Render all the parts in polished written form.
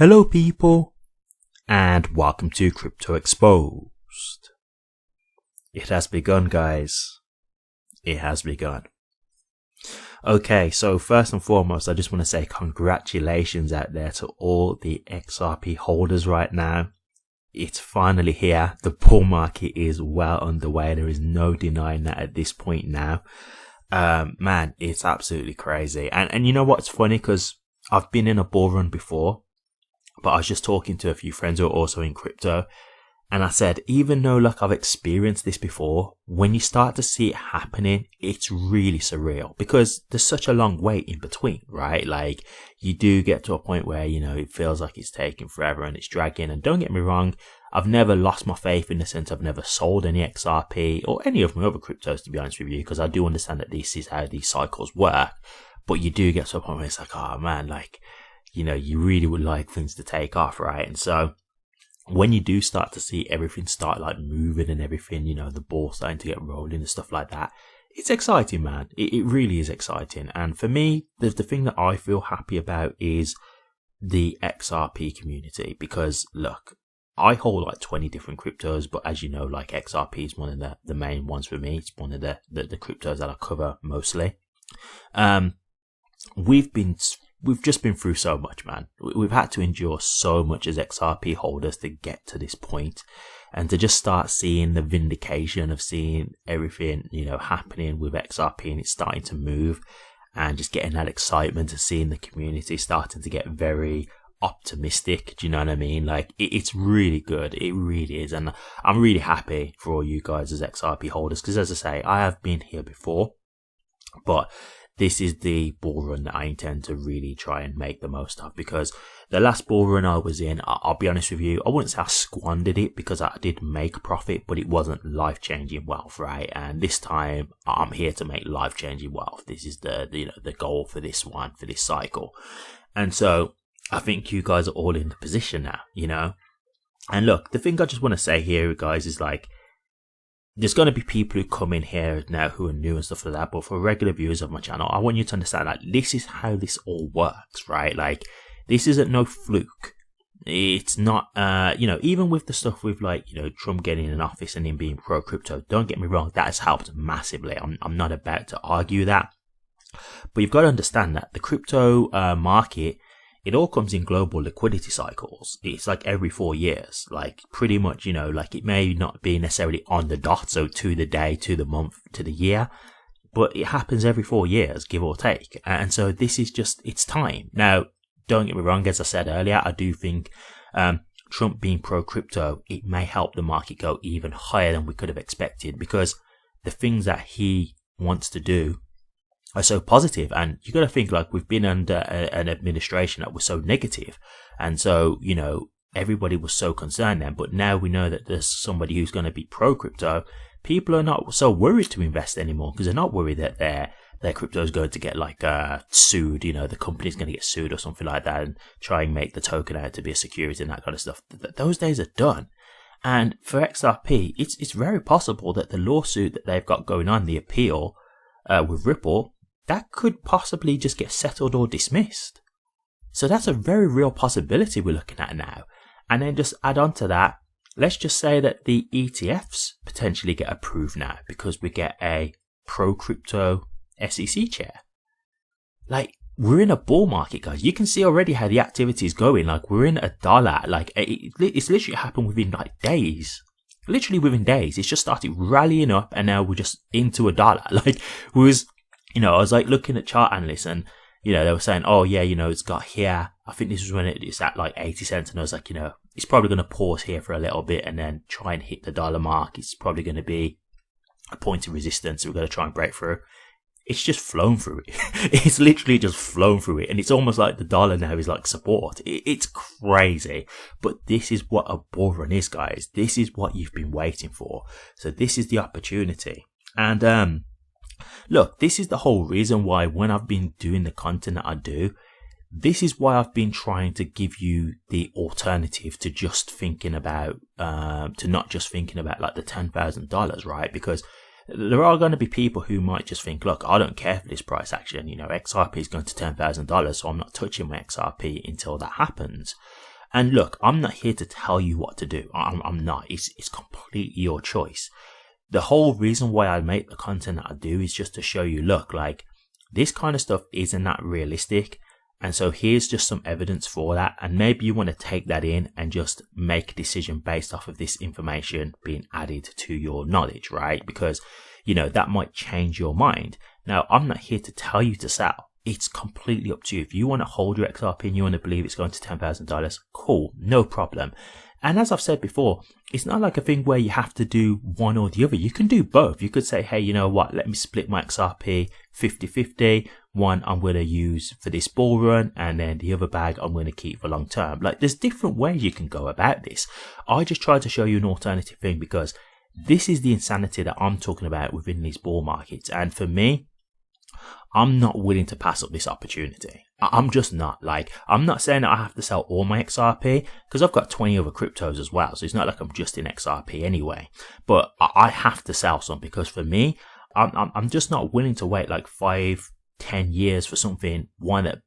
Hello people, and welcome to Crypto Exposed. It has begun, guys. It has begun. Okay, so first and foremost, I just want to say congratulations out there to all the XRP holders right now. It's finally here. The bull market is well underway. There is no denying that at this point now. Man, it's absolutely crazy. And you know what's funny? Because I've been in a bull run before. But I was just talking to a few friends who are also in crypto, and I said, even though I've experienced this before, when you start to see it happening, it's really surreal because there's such a long wait in between, right? Like, you do get to a point where, it feels like it's taking forever and it's dragging. And don't get me wrong, I've never lost my faith in the sense I've never sold any XRP or any of my other cryptos, to be honest with you, because I do understand that this is how these cycles work. But you do get to a point where it's like, oh man, you really would like things to take off, right? And so when you do start to see everything start moving and everything, the ball starting to get rolling and stuff like that, it's exciting, man. It really is exciting. And for me, the thing that I feel happy about is the XRP community, because look, I hold 20 different cryptos, but as you know, XRP is one of the main ones for me. It's one of the cryptos that I cover mostly. We've just been through so much, man. We've had to endure so much as XRP holders to get to this point, and to just start seeing the vindication of seeing everything, happening with XRP and it's starting to move, and just getting that excitement of seeing the community starting to get very optimistic. Do you know what I mean? It's really good. It really is. And I'm really happy for all you guys as XRP holders, because as I say, I have been here before, but this is the bull run that I intend to really try and make the most of, because the last bull run I was in, I'll be honest with you, I wouldn't say I squandered it because I did make a profit, but it wasn't life-changing wealth, right? And this time I'm here to make life-changing wealth. This is the goal for this one, for this cycle. And so I think you guys are all in the position now, And look, the thing I just want to say here, guys, is there's going to be people who come in here now who are new and stuff like that, but for regular viewers of my channel, I want you to understand this is how this all works, right? This isn't no fluke. It's not, even with the stuff with Trump getting in office and him being pro crypto, don't get me wrong, that has helped massively. I'm not about to argue that, but you've got to understand that the crypto market, it all comes in global liquidity cycles. It's every 4 years, pretty much, it may not be necessarily on the dot, so to the day, to the month, to the year, but it happens every 4 years, give or take. And so this is just, it's time. Now, don't get me wrong, as I said earlier, I do think Trump being pro crypto, it may help the market go even higher than we could have expected, because the things that he wants to do are so positive. And you got to think, we've been under an administration that was so negative, and so everybody was so concerned then, but now we know that there's somebody who's going to be pro crypto. People are not so worried to invest anymore, because they're not worried that their crypto is going to get sued, the company's going to get sued or something like that, and try and make the token out to be a security and that kind of stuff. Those days are done. And for XRP, it's very possible that the lawsuit that they've got going on, the appeal with Ripple, that could possibly just get settled or dismissed. So that's a very real possibility we're looking at now. And then just add on to that, let's just say that the ETFs potentially get approved now because we get a pro-crypto SEC chair. We're in a bull market, guys. You can see already how the activity is going. We're in $1. It's literally happened within days. Literally within days. It's just started rallying up, and now we're just into $1. I was looking at Chart Analysis, and they were saying, oh yeah, it's got here. I think this was when it's at 80 cents, and I was it's probably going to pause here for a little bit and then try and hit the dollar mark. It's probably going to be a point of resistance. We're going to try and break through. It's just flown through it. It's literally just flown through it, and it's almost like the dollar now is support. It's crazy, but this is what a bull run is, guys. This is what you've been waiting for. So this is the opportunity, and look, this is the whole reason why when I've been doing the content that I do, this is why I've been trying to give you the alternative to just thinking about, to not just thinking about the $10,000, right? Because there are going to be people who might just think, look, I don't care for this price action. XRP is going to $10,000, so I'm not touching my XRP until that happens. And look, I'm not here to tell you what to do. I'm not. It's completely your choice. The whole reason why I make the content that I do is just to show you, look, like, this kind of stuff isn't that realistic. And so here's just some evidence for that. And maybe you want to take that in and just make a decision based off of this information being added to your knowledge, right? Because, you know, that might change your mind. Now, I'm not here to tell you to sell. It's completely up to you. If you want to hold your XRP and you want to believe it's going to $10,000, cool, no problem. And as I've said before, it's not like a thing where you have to do one or the other. You can do both. You could say, hey, you know what? Let me split my XRP 50-50. One I'm going to use for this ball run, and then the other bag I'm going to keep for long term. Like, there's different ways you can go about this. I just tried to show you an alternative thing because this is the insanity that I'm talking about within these bull markets. And for me, I'm not willing to pass up this opportunity. I'm just not. Like, I'm not saying that I have to sell all my XRP because I've got 20 other cryptos as well. So it's not like I'm just in XRP anyway. But I have to sell some because for me, I'm just not willing to wait like 5-10 years for something. One that,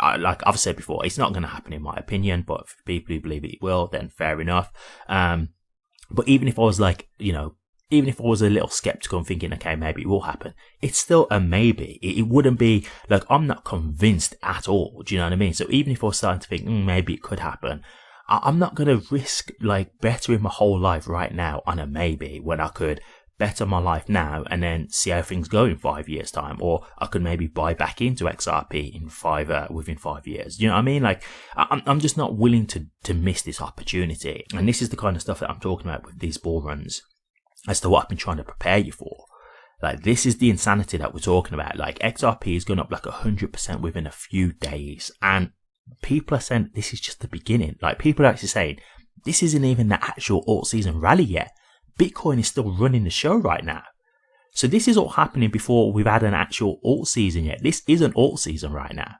like I've said before, it's not going to happen in my opinion. But for people who believe it will, then fair enough. But even if I was like, you know, even if I was a little skeptical and thinking, okay, maybe it will happen, it's still a maybe. It wouldn't be like, I'm not convinced at all. Do you know what I mean? So even if I was starting to think, maybe it could happen, I'm not going to risk like bettering my whole life right now on a maybe when I could better my life now and then see how things go in 5 years time. Or I could maybe buy back into XRP in within 5 years. You know what I mean? Like, I'm just not willing to miss this opportunity. And this is the kind of stuff that I'm talking about with these bull runs, as to what I've been trying to prepare you for. Like, this is the insanity that we're talking about. Like, XRP has gone up like 100% within a few days. And people are saying this is just the beginning. Like, people are actually saying this isn't even the actual alt season rally yet. Bitcoin is still running the show right now. So this is all happening before we've had an actual alt season yet. This is an alt season right now.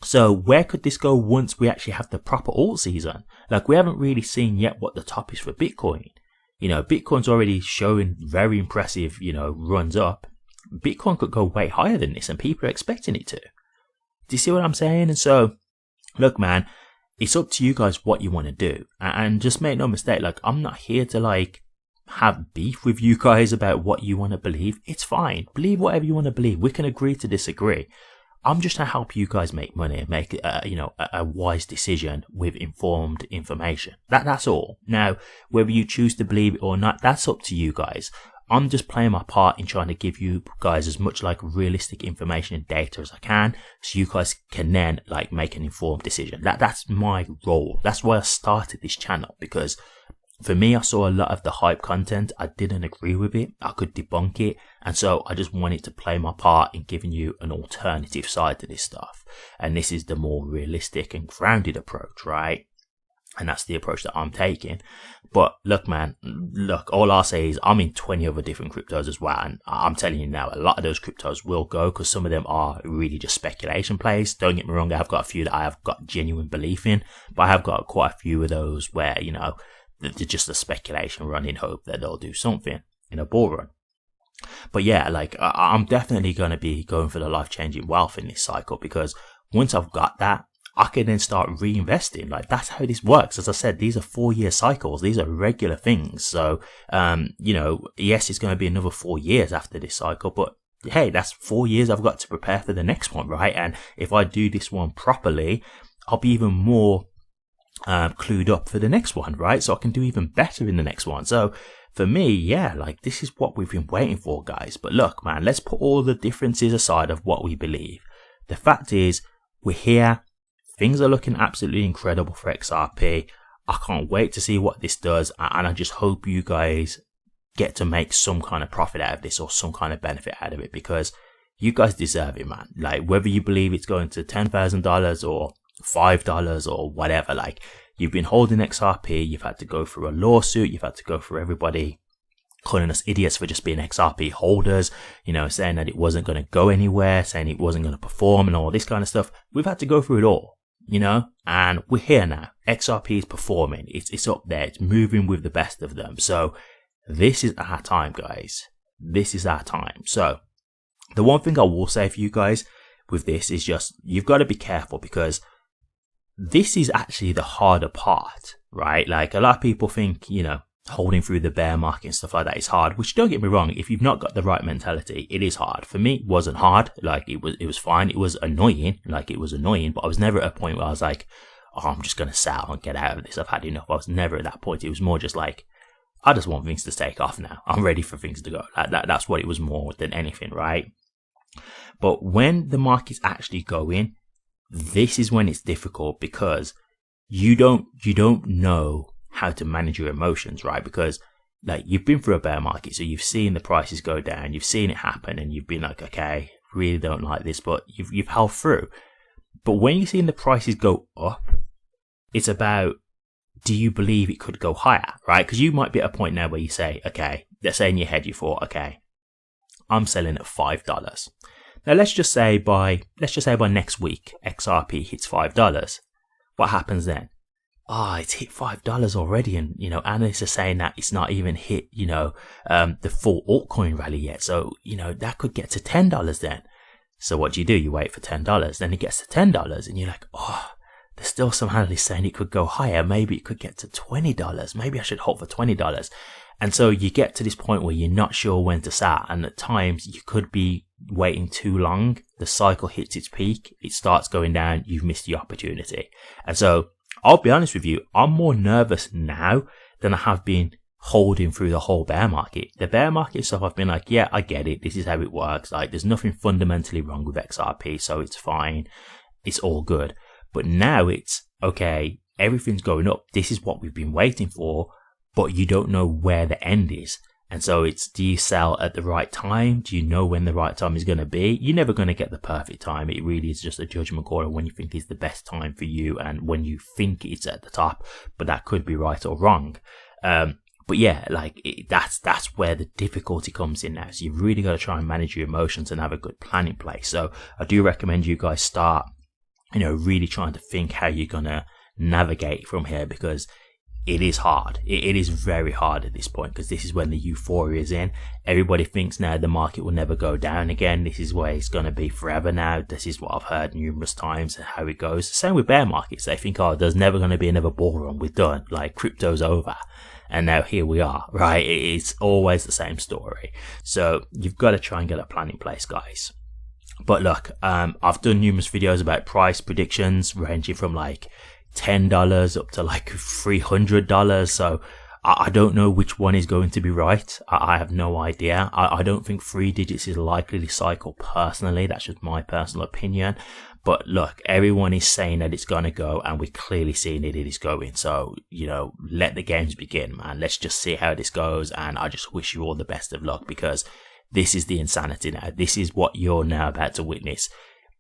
So where could this go once we actually have the proper alt season? Like, we haven't really seen yet what the top is for Bitcoin. You know, Bitcoin's already showing very impressive, you know, runs up. Bitcoin could go way higher than this and people are expecting it to. Do you see what I'm saying? And so, look, man, it's up to you guys what you want to do. And just make no mistake, like, I'm not here to, like, have beef with you guys about what you want to believe. It's fine. Believe whatever you want to believe. We can agree to disagree. I'm just trying to help you guys make money and make, a wise decision with informed information. That's all. Now, whether you choose to believe it or not, that's up to you guys. I'm just playing my part in trying to give you guys as much like realistic information and data as I can, so you guys can then like make an informed decision. That's my role. That's why I started this channel, because for me, I saw a lot of the hype content. I didn't agree with it. I could debunk it. And so I just wanted to play my part in giving you an alternative side to this stuff. And this is the more realistic and grounded approach, right? And that's the approach that I'm taking. But look, man, all I'll say is I'm in 20 other different cryptos as well. And I'm telling you now, a lot of those cryptos will go because some of them are really just speculation plays. Don't get me wrong. I've got a few that I have got genuine belief in, but I have got quite a few of those where, you know, they're just a speculation run in hope that they'll do something in a bull run. But yeah, like, I'm definitely going to be going for the life-changing wealth in this cycle, because once I've got that, I can then start reinvesting. Like, that's how this works. As I said, these are 4-year cycles. These are regular things. So, you know, yes, it's going to be another 4 years after this cycle, but hey, that's 4 years I've got to prepare for the next one, right? And if I do this one properly, I'll be even more clued up for the next one, right? So I can do even better in the next one. So for me, yeah, like, this is what we've been waiting for, guys. But look, man, let's put all the differences aside of what we believe. The fact is, we're here. Things are looking absolutely incredible for XRP. I can't wait to see what this does, and I just hope you guys get to make some kind of profit out of this or some kind of benefit out of it, because you guys deserve it, man. Like, whether you believe it's going to $10,000 or $5 or whatever, like, you've been holding XRP, you've had to go through a lawsuit, you've had to go through everybody calling us idiots for just being XRP holders, you know, saying that it wasn't going to go anywhere, saying it wasn't going to perform and all this kind of stuff. We've had to go through it all, you know, and we're here now. XRP is performing, it's up there, it's moving with the best of them. So this is our time, guys. This is our time. So the one thing I will say for you guys with this is just, you've got to be careful, because this is actually the harder part, right? Like a lot of people think, you know, holding through the bear market and stuff like that is hard, which don't get me wrong, if you've not got the right mentality, it is hard. For me, it wasn't hard. Like it was fine. It was annoying. Like it was annoying, but I was never at a point where I was like, oh, I'm just going to sell and get out of this. I've had enough. I was never at that point. It was more just like, I just want things to take off now. I'm ready for things to go. Like that's what it was more than anything, right? But when the market's actually going, this is when it's difficult because you don't know how to manage your emotions, right? Because like you've been through a bear market, so you've seen the prices go down, you've seen it happen, and you've been like, okay, really don't like this, but you've held through. But when you're seeing the prices go up, it's about, do you believe it could go higher, right? Because you might be at a point now where you say, okay, let's say in your head you thought, okay, I'm selling at $5. Now let's just say by next week XRP hits $5. What happens then? It's hit $5 already, and you know analysts are saying that it's not even hit, you know, the full altcoin rally yet. So you know that could get to $10 then. So what do? You wait for $10. Then it gets to $10, and you're like, oh, there's still some analysts saying it could go higher. Maybe it could get to $20. Maybe I should hold for $20. And so you get to this point where you're not sure when to sell, and at times you could be waiting too long. The cycle hits its peak, it starts going down, you've missed the opportunity. And so I'll be honest with you, I'm more nervous now than I have been holding through the whole bear market. The bear market stuff, I've been like, yeah, I get it. This is how it works. Like, there's nothing fundamentally wrong with XRP, so it's fine. It's all good. But now it's, okay, everything's going up. This is what we've been waiting for, but you don't know where the end is. And so it's, do you sell at the right time? Do you know when the right time is going to be? You're never going to get the perfect time. It really is just a judgment call on when you think is the best time for you and when you think it's at the top, but that could be right or wrong. But yeah, like that's where the difficulty comes in now. So you've really got to try and manage your emotions and have a good plan in place. So I do recommend you guys start, you know, really trying to think how you're going to navigate from here, because it is hard. It is very hard at this point, because this is when the euphoria is in. Everybody thinks now the market will never go down again. This is where it's going to be forever now. This is what I've heard numerous times how it goes. Same with bear markets. They think, oh, there's never going to be another bull run. We're done. Like, crypto's over. And now here we are, right? It's always the same story. So you've got to try and get a plan in place, guys. But look, I've done numerous videos about price predictions ranging from like $10 up to like $300. So I don't know which one is going to be right. I have no idea. I don't think 3 digits is likely to cycle personally. That's just my personal opinion. But look, everyone is saying that it's going to go, and we're clearly seeing it is going. So, you know, let the games begin, man. Let's just see how this goes. And I just wish you all the best of luck, because this is the insanity now. This is what you're now about to witness.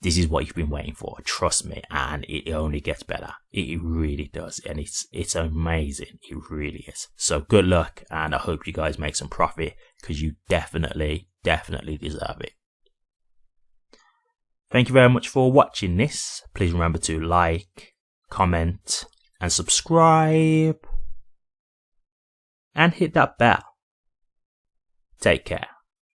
This is what you've been waiting for. Trust me. And it only gets better. It really does. And it's amazing. It really is. So good luck. And I hope you guys make some profit, because you definitely deserve it. Thank you very much for watching this. Please remember to like, comment, and subscribe. And hit that bell. Take care.